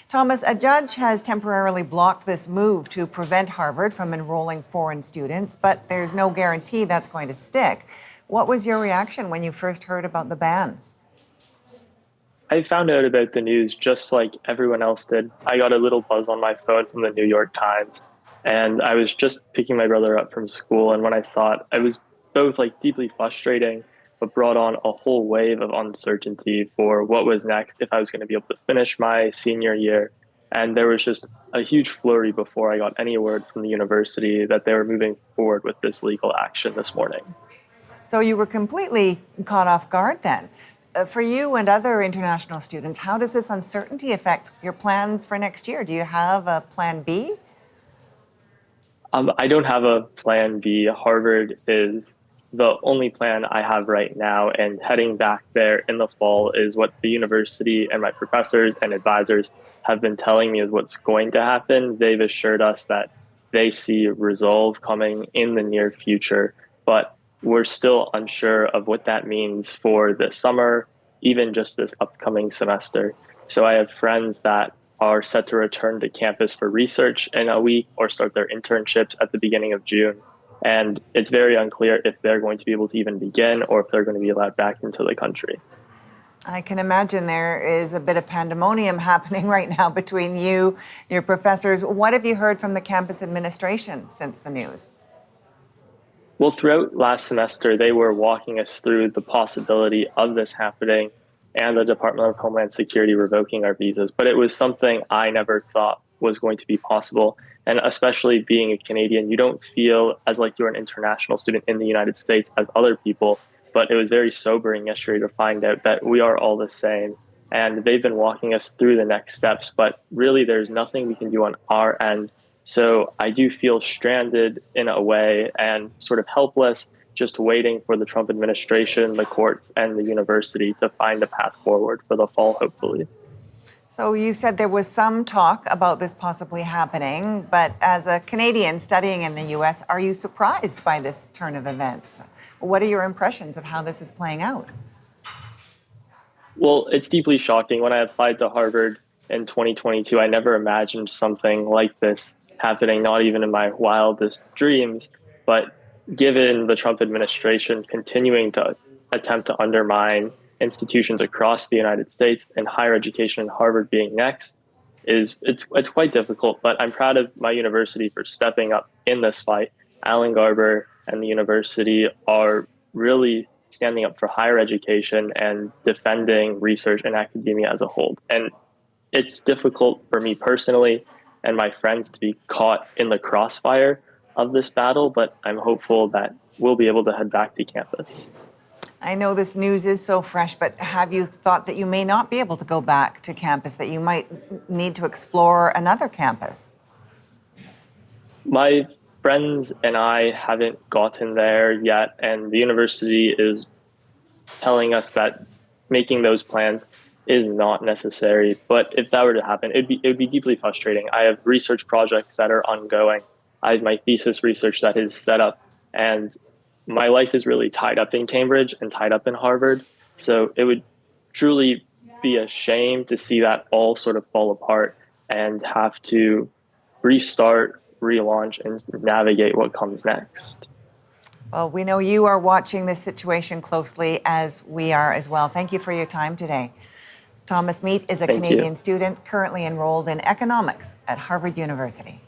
Thomas, a judge has temporarily blocked this move to prevent Harvard from enrolling foreign students, but there's no guarantee that's going to stick. What was your reaction when you first heard about the ban? I found out about the news just like everyone else did. I got a little buzz on my phone from the New York Times, and I was just picking my brother up from school. And when I thought, I was both like deeply frustrating, but brought on a whole wave of uncertainty for what was next if I was going to be able to finish my senior year. And there was just a huge flurry before I got any word from the university that they were moving forward with this legal action this morning. So you were completely caught off guard then. For you and other international students, how does this uncertainty affect your plans for next year? Do you have a plan B? I don't have a plan B. Harvard is the only plan I have right now, and heading back there in the fall is what the university and my professors and advisors have been telling me is what's going to happen. They've assured us that they see resolve coming in the near future, but we're still unsure of what that means for the summer, even just this upcoming semester. So I have friends that are set to return to campus for research in a week or start their internships at the beginning of June. And it's very unclear if they're going to be able to even begin or if they're going to be allowed back into the country. I can imagine there is a bit of pandemonium happening right now between you, your professors. What have you heard from the campus administration since the news? Well, throughout last semester, they were walking us through the possibility of this happening and the Department of Homeland Security revoking our visas. But it was something I never thought was going to be possible. And especially being a Canadian, you don't feel as like you're an international student in the United States as other people. But it was very sobering yesterday to find out that we are all the same. And they've been walking us through the next steps. But really, there's nothing we can do on our end. So I do feel stranded in a way and sort of helpless, just waiting for the Trump administration, the courts, and the university to find a path forward for the fall, hopefully. So you said there was some talk about this possibly happening, but as a Canadian studying in the U.S., are you surprised by this turn of events? What are your impressions of how this is playing out? Well, it's deeply shocking. When I applied to Harvard in 2022, I never imagined something like this happening, not even in my wildest dreams. But given the Trump administration continuing to attempt to undermine institutions across the United States and higher education and Harvard being next, it's quite difficult. But I'm proud of my university for stepping up in this fight. Alan Garber and the university are really standing up for higher education and defending research and academia as a whole. And it's difficult for me personally and my friends to be caught in the crossfire of this battle, but I'm hopeful that we'll be able to head back to campus. I know this news is so fresh, but have you thought that you may not be able to go back to campus, that you might need to explore another campus? My friends and I haven't gotten there yet, and the university is telling us that making those plans is not necessary. But if that were to happen, it would be deeply frustrating. I have research projects that are ongoing. I have my thesis research that is set up, and my life is really tied up in Cambridge and tied up in Harvard. So it would truly be a shame to see that all sort of fall apart and have to restart, relaunch, and navigate what comes next. Well, we know you are watching this situation closely, as we are as well. Thank you for your time today. Thomas Mete is a Canadian student currently enrolled in economics at Harvard University.